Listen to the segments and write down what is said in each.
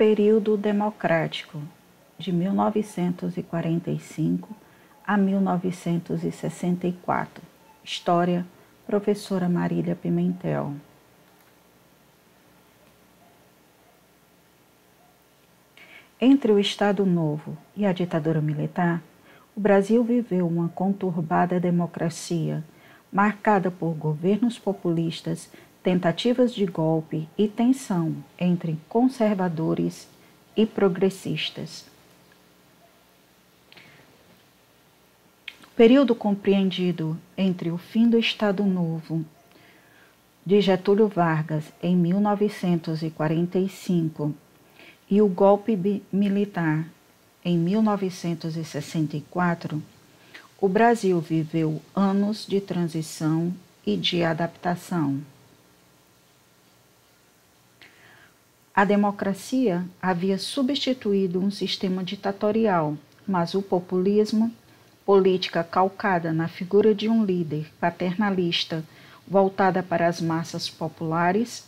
Período democrático, de 1945 a 1964. História, professora Marília Pimentel. Entre o Estado Novo e a ditadura militar, o Brasil viveu uma conturbada democracia, marcada por governos populistas, tentativas de golpe e tensão entre conservadores e progressistas. O período compreendido entre o fim do Estado Novo de Getúlio Vargas em 1945 e o golpe militar em 1964, o Brasil viveu anos de transição e de adaptação. A democracia havia substituído um sistema ditatorial, mas o populismo, política calcada na figura de um líder paternalista voltada para as massas populares,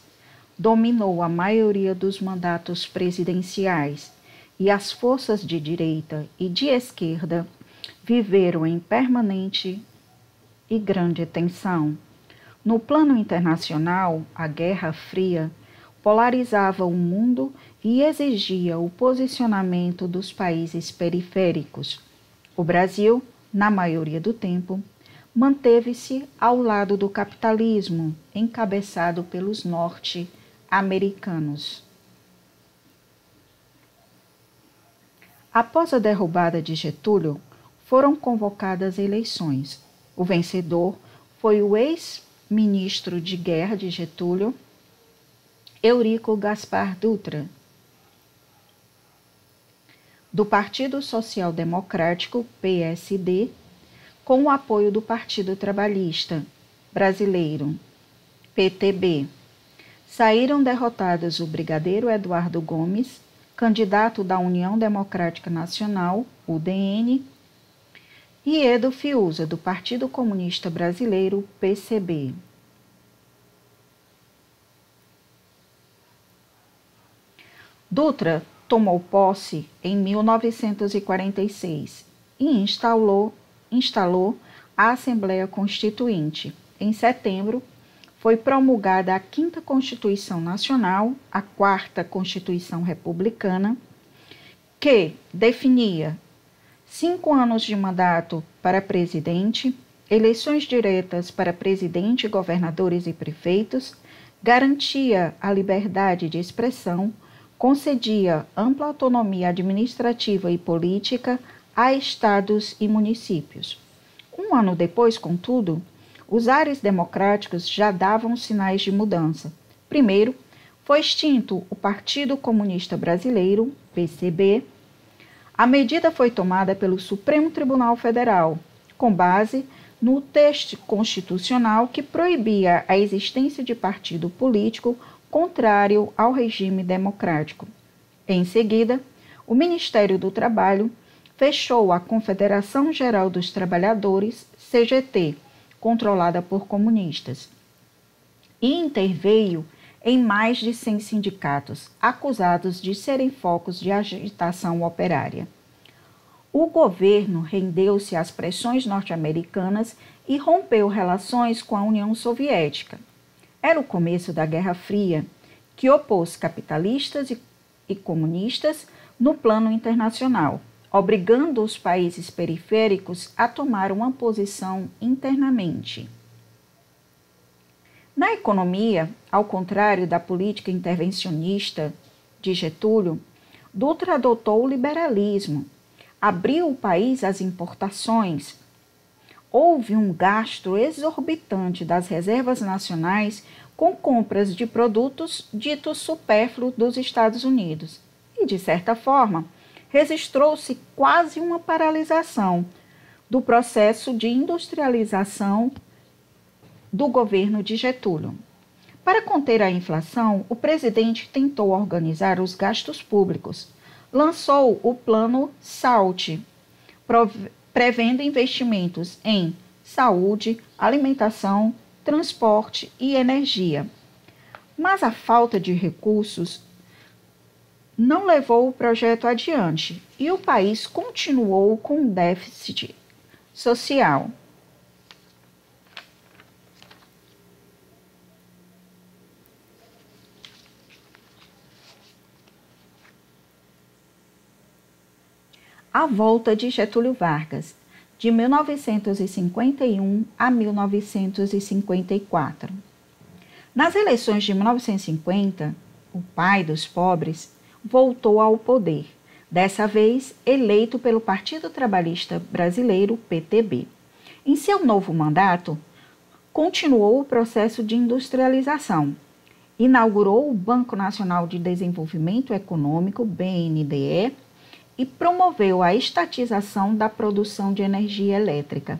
dominou a maioria dos mandatos presidenciais e as forças de direita e de esquerda viveram em permanente e grande tensão. No plano internacional, a Guerra Fria polarizava o mundo e exigia o posicionamento dos países periféricos. O Brasil, na maioria do tempo, manteve-se ao lado do capitalismo, encabeçado pelos norte-americanos. Após a derrubada de Getúlio, foram convocadas eleições. O vencedor foi o ex-ministro de Guerra de Getúlio, Eurico Gaspar Dutra, do Partido Social Democrático, PSD, com o apoio do Partido Trabalhista Brasileiro, PTB. Saíram derrotados o brigadeiro Eduardo Gomes, candidato da União Democrática Nacional, UDN, e Edo Fiuza, do Partido Comunista Brasileiro, PCB. Dutra tomou posse em 1946 e instalou a Assembleia Constituinte. Em setembro, foi promulgada a 5ª Constituição Nacional, a 4ª Constituição Republicana, que definia 5 anos de mandato para presidente, eleições diretas para presidente, governadores e prefeitos, garantia a liberdade de expressão, concedia ampla autonomia administrativa e política a estados e municípios. Um ano depois, contudo, os ares democráticos já davam sinais de mudança. Primeiro, foi extinto o Partido Comunista Brasileiro, PCB. A medida foi tomada pelo Supremo Tribunal Federal, com base no texto constitucional que proibia a existência de partido político contrário ao regime democrático. Em seguida, o Ministério do Trabalho fechou a Confederação Geral dos Trabalhadores, CGT, controlada por comunistas, e interveio em mais de 100 sindicatos, acusados de serem focos de agitação operária. O governo rendeu-se às pressões norte-americanas e rompeu relações com a União Soviética. Era o começo da Guerra Fria, que opôs capitalistas e comunistas no plano internacional, obrigando os países periféricos a tomar uma posição internamente. Na economia, ao contrário da política intervencionista de Getúlio, Dutra adotou o liberalismo, abriu o país às importações. Houve um gasto exorbitante das reservas nacionais com compras de produtos ditos supérfluos dos Estados Unidos e, de certa forma, registrou-se quase uma paralisação do processo de industrialização do governo de Getúlio. Para conter a inflação, o presidente tentou organizar os gastos públicos. Lançou o Plano SALT, prevendo investimentos em saúde, alimentação, transporte e energia. Mas a falta de recursos não levou o projeto adiante e o país continuou com um déficit social. A volta de Getúlio Vargas, de 1951 a 1954. Nas eleições de 1950, o pai dos pobres voltou ao poder, dessa vez eleito pelo Partido Trabalhista Brasileiro, PTB. Em seu novo mandato, continuou o processo de industrialização, inaugurou o Banco Nacional de Desenvolvimento Econômico, BNDE, e promoveu a estatização da produção de energia elétrica.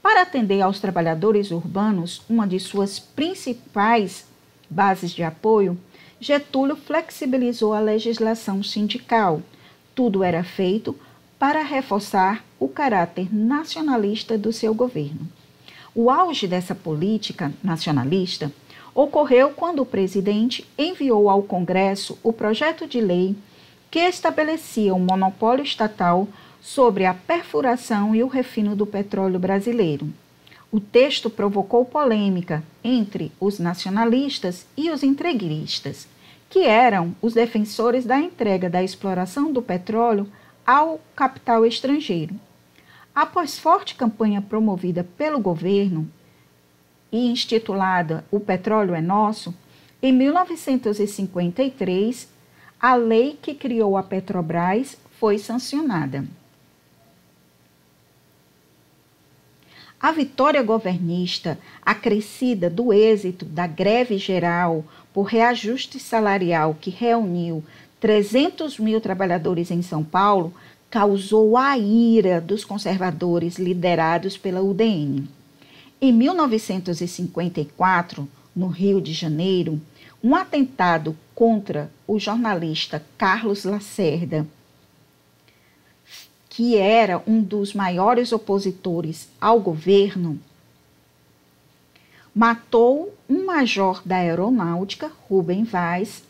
Para atender aos trabalhadores urbanos, uma de suas principais bases de apoio, Getúlio flexibilizou a legislação sindical. Tudo era feito para reforçar o caráter nacionalista do seu governo. O auge dessa política nacionalista ocorreu quando o presidente enviou ao Congresso o projeto de lei que estabelecia um monopólio estatal sobre a perfuração e o refino do petróleo brasileiro. O texto provocou polêmica entre os nacionalistas e os entreguistas, que eram os defensores da entrega da exploração do petróleo ao capital estrangeiro. Após forte campanha promovida pelo governo e intitulada O Petróleo é Nosso, em 1953, a lei que criou a Petrobras foi sancionada. A vitória governista, acrescida do êxito da greve geral por reajuste salarial que reuniu 300 mil trabalhadores em São Paulo, causou a ira dos conservadores liderados pela UDN. Em 1954, no Rio de Janeiro, um atentado contra o jornalista Carlos Lacerda, que era um dos maiores opositores ao governo, matou um major da aeronáutica, Rubem Vaz,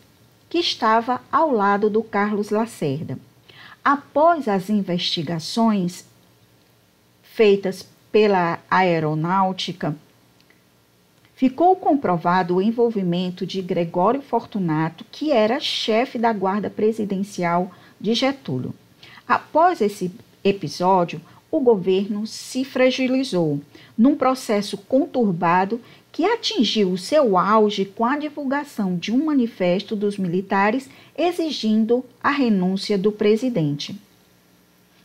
que estava ao lado do Carlos Lacerda. Após as investigações feitas pela aeronáutica, ficou comprovado o envolvimento de Gregório Fortunato, que era chefe da guarda presidencial de Getúlio. Após esse episódio, o governo se fragilizou num processo conturbado que atingiu seu auge com a divulgação de um manifesto dos militares exigindo a renúncia do presidente.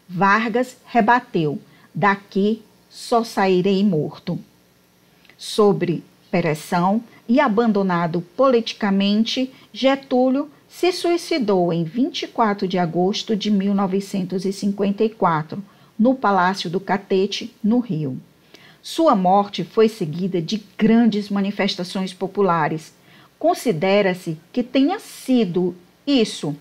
Vargas rebateu: "Daqui só sairei morto". Sob pressão e abandonado politicamente, Getúlio se suicidou em 24 de agosto de 1954, no Palácio do Catete, no Rio. Sua morte foi seguida de grandes manifestações populares. Considera-se que tenha sido isso,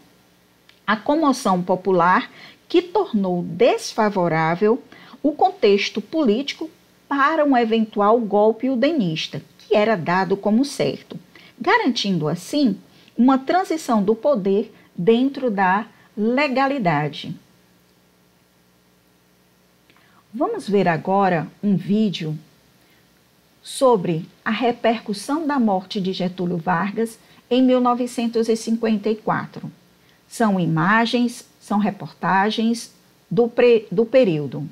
a comoção popular, que tornou desfavorável o contexto político para um eventual golpe udenista, que era dado como certo, garantindo assim uma transição do poder dentro da legalidade. Vamos ver agora um vídeo sobre a repercussão da morte de Getúlio Vargas em 1954. São imagens, são reportagens do período.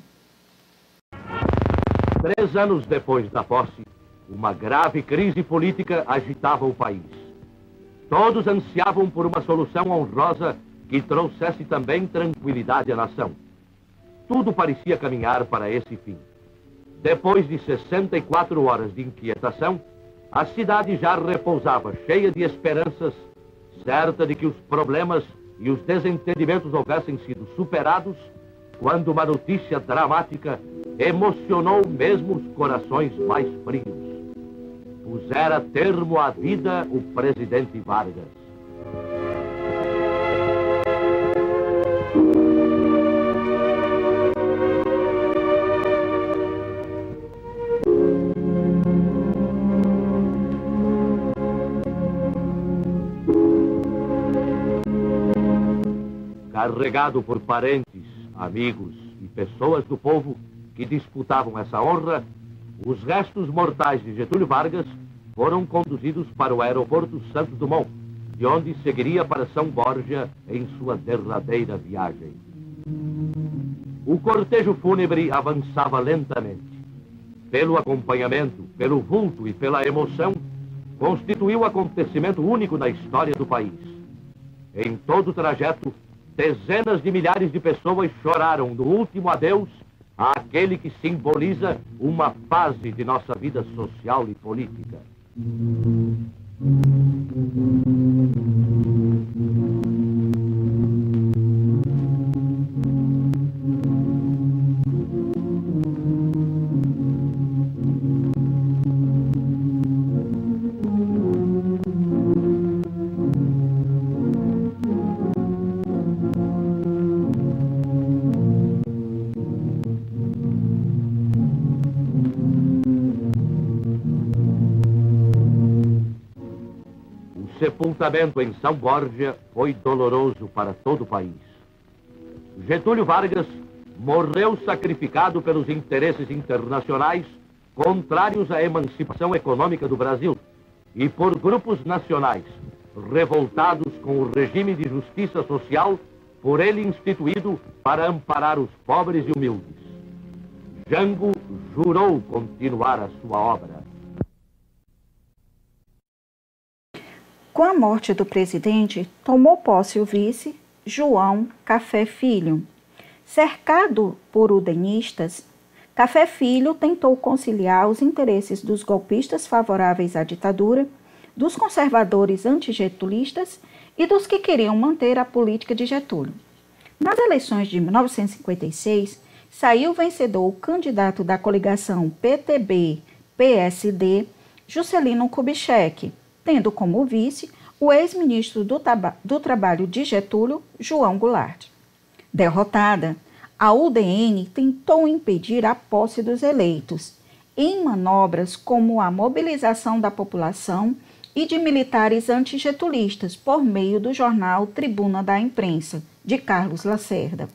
3 anos depois da posse, uma grave crise política agitava o país. Todos ansiavam por uma solução honrosa que trouxesse também tranquilidade à nação. Tudo parecia caminhar para esse fim. Depois de 64 horas de inquietação, a cidade já repousava cheia de esperanças, certa de que os problemas e os desentendimentos houvessem sido superados, quando uma notícia dramática emocionou mesmo os corações mais frios. Pusera termo à vida o presidente Vargas. carregado por parentes, amigos e pessoas do povo que disputavam essa honra, os restos mortais de Getúlio Vargas foram conduzidos para o aeroporto Santos Dumont, de onde seguiria para São Borja em sua derradeira viagem. O cortejo fúnebre avançava lentamente. Pelo acompanhamento, pelo vulto e pela emoção, constituiu acontecimento único na história do país. Em todo o trajeto, dezenas de milhares de pessoas choraram no último adeus àquele que simboliza uma fase de nossa vida social e política. O sepultamento em São Borja foi doloroso para todo o país. Getúlio Vargas morreu sacrificado pelos interesses internacionais contrários à emancipação econômica do Brasil e por grupos nacionais revoltados com o regime de justiça social por ele instituído para amparar os pobres e humildes. Jango jurou continuar a sua obra. Com a morte do presidente, tomou posse o vice, João Café Filho. Cercado por udenistas, Café Filho tentou conciliar os interesses dos golpistas favoráveis à ditadura, dos conservadores antigetulistas e dos que queriam manter a política de Getúlio. Nas eleições de 1956, saiu vencedor o candidato da coligação PTB-PSD, Juscelino Kubitschek, tendo como vice o ex-ministro do Trabalho de Getúlio, João Goulart. Derrotada, a UDN tentou impedir a posse dos eleitos, em manobras como a mobilização da população e de militares antigetulistas por meio do jornal Tribuna da Imprensa, de Carlos Lacerda.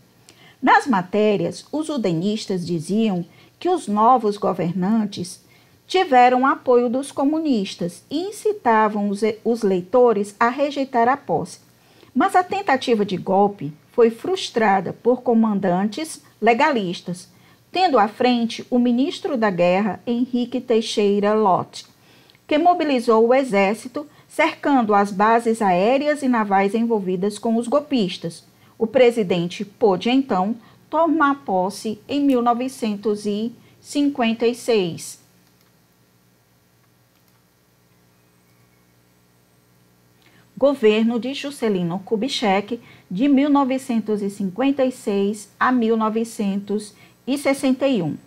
Nas matérias, os udenistas diziam que os novos governantes tiveram apoio dos comunistas e incitavam os leitores a rejeitar a posse. Mas a tentativa de golpe foi frustrada por comandantes legalistas, tendo à frente o ministro da Guerra, Henrique Teixeira Lott, que mobilizou o exército, cercando as bases aéreas e navais envolvidas com os golpistas. O presidente pôde, então, tomar posse em 1956. Governo de Juscelino Kubitschek, de 1956 a 1961.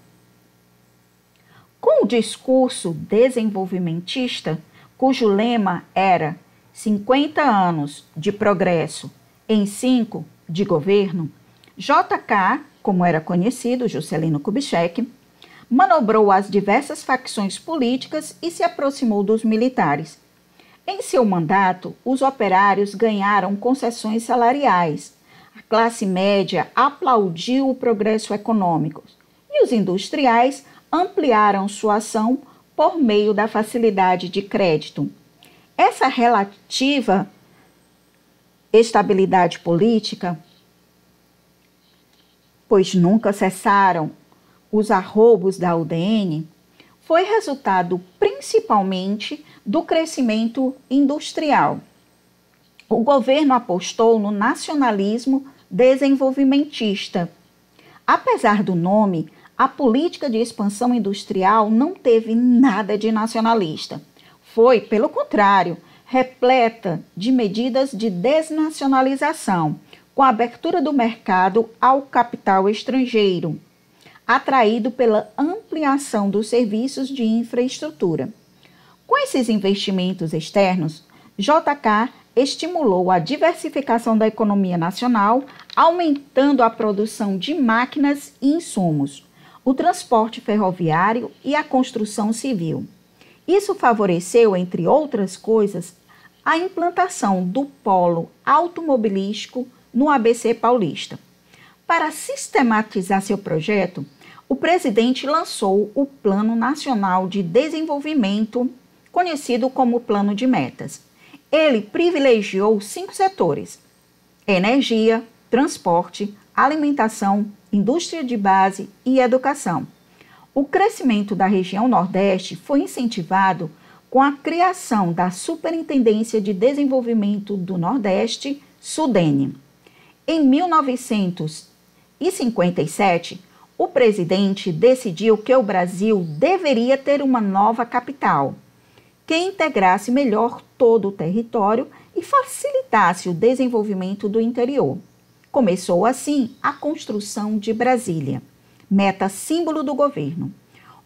Com o discurso desenvolvimentista, cujo lema era 50 anos de progresso em 5 de governo, JK, como era conhecido, Juscelino Kubitschek, manobrou as diversas facções políticas e se aproximou dos militares. Em seu mandato, os operários ganharam concessões salariais. A classe média aplaudiu o progresso econômico e os industriais ampliaram sua ação por meio da facilidade de crédito. Essa relativa estabilidade política, pois nunca cessaram os arroubos da UDN, foi resultado principalmente do crescimento industrial. O governo apostou no nacionalismo desenvolvimentista. Apesar do nome, a política de expansão industrial não teve nada de nacionalista. Foi, pelo contrário, repleta de medidas de desnacionalização, com a abertura do mercado ao capital estrangeiro, atraído pela ampliação dos serviços de infraestrutura. Com esses investimentos externos, JK estimulou a diversificação da economia nacional, aumentando a produção de máquinas e insumos, o transporte ferroviário e a construção civil. Isso favoreceu, entre outras coisas, a implantação do polo automobilístico no ABC paulista. Para sistematizar seu projeto, o presidente lançou o Plano Nacional de Desenvolvimento, conhecido como Plano de Metas. Ele privilegiou 5 setores: energia, transporte, alimentação, indústria de base e educação. O crescimento da região Nordeste foi incentivado com a criação da Superintendência de Desenvolvimento do Nordeste, SUDENE. Em 1957, o presidente decidiu que o Brasil deveria ter uma nova capital, que integrasse melhor todo o território e facilitasse o desenvolvimento do interior. Começou assim a construção de Brasília, meta símbolo do governo.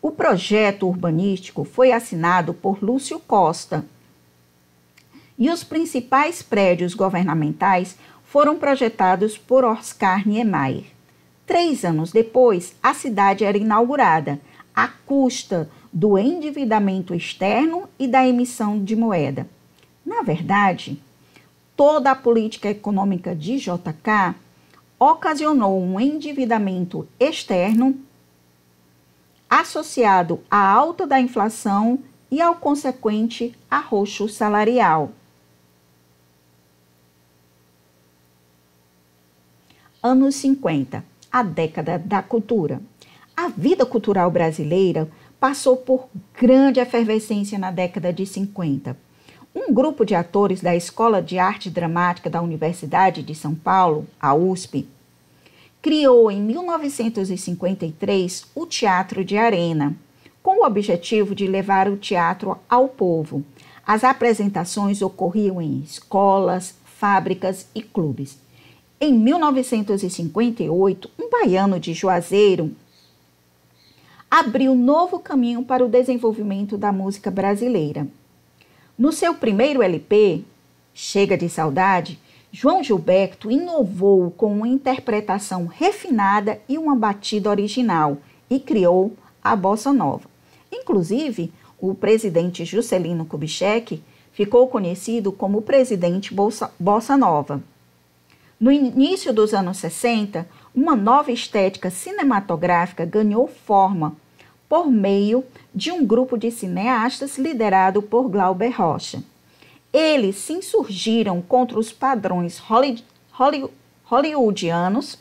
O projeto urbanístico foi assinado por Lúcio Costa e os principais prédios governamentais foram projetados por Oscar Niemeyer. 3 anos depois, a cidade era inaugurada, à custa do endividamento externo e da emissão de moeda. Na verdade, toda a política econômica de JK ocasionou um endividamento externo associado à alta da inflação e ao consequente arroxo salarial. Anos 50, a década da cultura. A vida cultural brasileira passou por grande efervescência na década de 50. Um grupo de atores da Escola de Arte Dramática da Universidade de São Paulo, a USP, criou em 1953 o Teatro de Arena, com o objetivo de levar o teatro ao povo. As apresentações ocorriam em escolas, fábricas e clubes. Em 1958, um baiano de Juazeiro abriu novo caminho para o desenvolvimento da música brasileira. No seu primeiro LP, Chega de Saudade, João Gilberto inovou com uma interpretação refinada e uma batida original e criou a Bossa Nova. Inclusive, o presidente Juscelino Kubitschek ficou conhecido como presidente Bossa Nova. No início dos anos 60, uma nova estética cinematográfica ganhou forma por meio de um grupo de cineastas liderado por Glauber Rocha. Eles se insurgiram contra os padrões hollywoodianos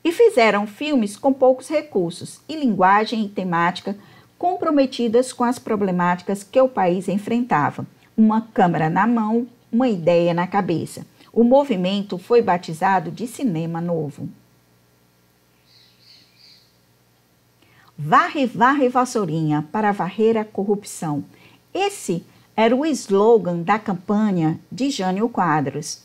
e fizeram filmes com poucos recursos e linguagem e temática comprometidas com as problemáticas que o país enfrentava. Uma câmera na mão, uma ideia na cabeça. O movimento foi batizado de Cinema Novo. Varre, varre, vassourinha, para varrer a corrupção. Esse era o slogan da campanha de Jânio Quadros.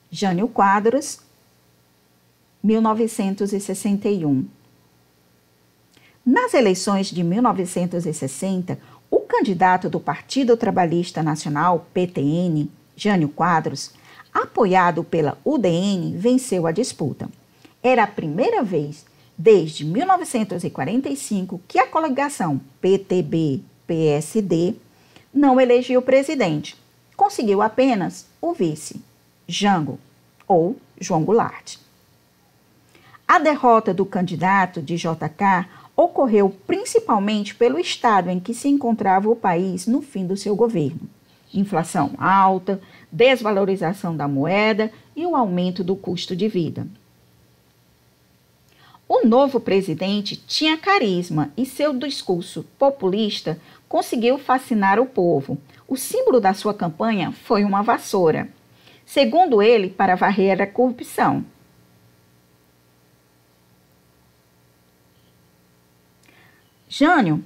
Jânio Quadros, 1961. Nas eleições de 1960, o candidato do Partido Trabalhista Nacional, PTN, Jânio Quadros, apoiado pela UDN, venceu a disputa. Era a primeira vez desde 1945 que a coligação PTB-PSD não elegeu o presidente. Conseguiu apenas o vice, Jango, ou João Goulart. A derrota do candidato de JK ocorreu principalmente pelo estado em que se encontrava o país no fim do seu governo. Inflação alta, desvalorização da moeda e o aumento do custo de vida. O novo presidente tinha carisma e seu discurso populista conseguiu fascinar o povo. O símbolo da sua campanha foi uma vassoura, segundo ele, para varrer a corrupção. Jânio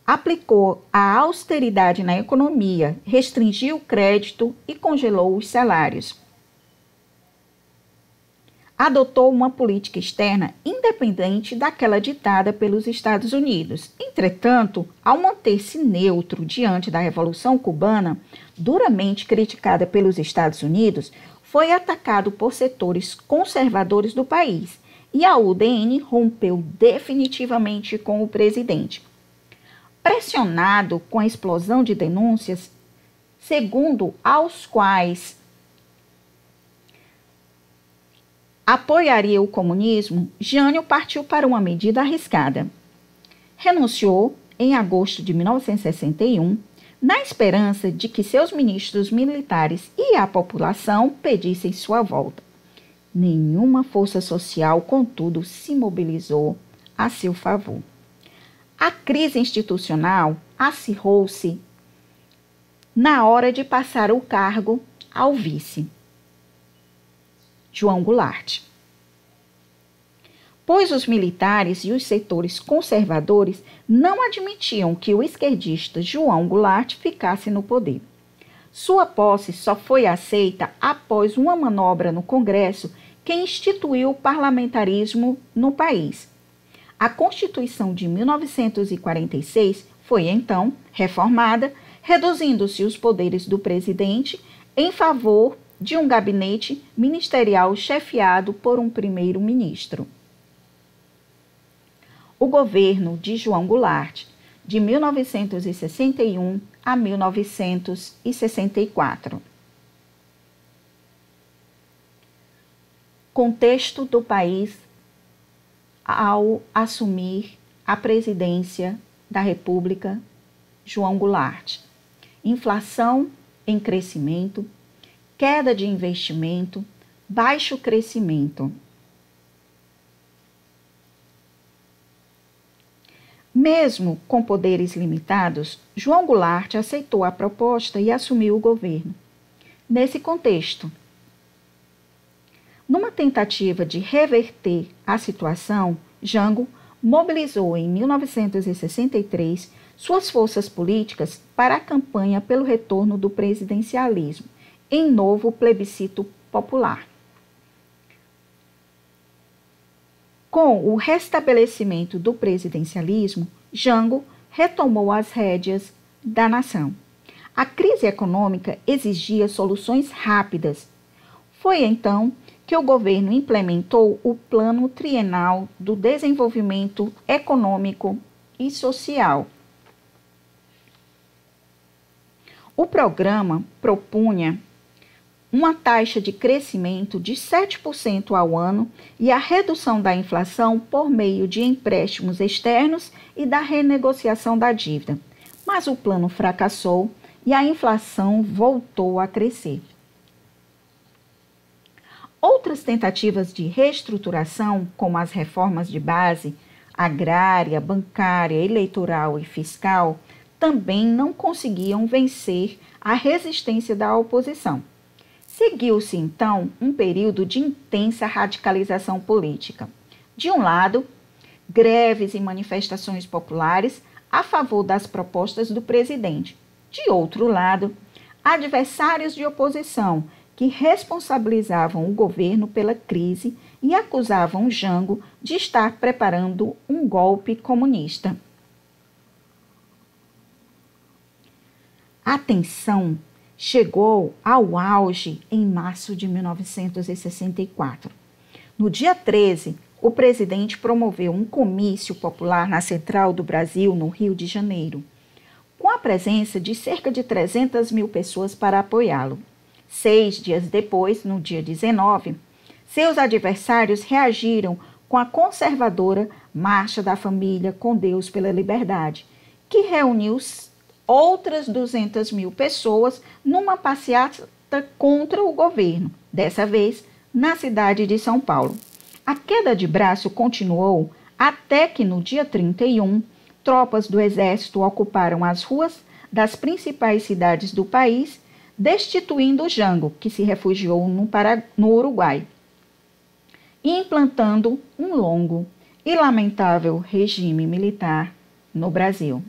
aplicou a austeridade na economia, restringiu o crédito e congelou os salários. Adotou uma política externa independente daquela ditada pelos Estados Unidos. Entretanto, ao manter-se neutro diante da Revolução Cubana, duramente criticada pelos Estados Unidos, foi atacado por setores conservadores do país e a UDN rompeu definitivamente com o presidente. Pressionado com a explosão de denúncias, segundo aos quais apoiaria o comunismo, Jânio partiu para uma medida arriscada. Renunciou em agosto de 1961, na esperança de que seus ministros militares e a população pedissem sua volta. Nenhuma força social, contudo, se mobilizou a seu favor. A crise institucional acirrou-se na hora de passar o cargo ao vice, João Goulart, pois os militares e os setores conservadores não admitiam que o esquerdista João Goulart ficasse no poder. Sua posse só foi aceita após uma manobra no Congresso que instituiu o parlamentarismo no país. A Constituição de 1946 foi, então, reformada, reduzindo-se os poderes do presidente em favor de um gabinete ministerial chefiado por um primeiro-ministro. O governo de João Goulart, de 1961 a 1964. Contexto do país ao assumir a presidência da República, João Goulart. Inflação em crescimento, queda de investimento, baixo crescimento. Mesmo com poderes limitados, João Goulart aceitou a proposta e assumiu o governo. Nesse contexto, numa tentativa de reverter a situação, Jango mobilizou em 1963 suas forças políticas para a campanha pelo retorno do presidencialismo, em novo plebiscito popular. Com o restabelecimento do presidencialismo, Jango retomou as rédeas da nação. A crise econômica exigia soluções rápidas. Foi então que o governo implementou o Plano Trienal do Desenvolvimento Econômico e Social. O programa propunha uma taxa de crescimento de 7% ao ano e a redução da inflação por meio de empréstimos externos e da renegociação da dívida. Mas o plano fracassou e a inflação voltou a crescer. Outras tentativas de reestruturação, como as reformas de base, agrária, bancária, eleitoral e fiscal, também não conseguiam vencer a resistência da oposição. Seguiu-se, então, um período de intensa radicalização política. De um lado, greves e manifestações populares a favor das propostas do presidente. De outro lado, adversários de oposição que responsabilizavam o governo pela crise e acusavam Jango de estar preparando um golpe comunista. A tensão chegou ao auge em março de 1964. No dia 13, o presidente promoveu um comício popular na Central do Brasil, no Rio de Janeiro, com a presença de cerca de 300 mil pessoas para apoiá-lo. 6 dias depois, no dia 19, seus adversários reagiram com a conservadora Marcha da Família com Deus pela Liberdade, que reuniu outras 200 mil pessoas numa passeata contra o governo, dessa vez na cidade de São Paulo. A queda de braço continuou até que no dia 31, tropas do exército ocuparam as ruas das principais cidades do país, destituindo Jango, que se refugiou no Uruguai, e implantando um longo e lamentável regime militar no Brasil.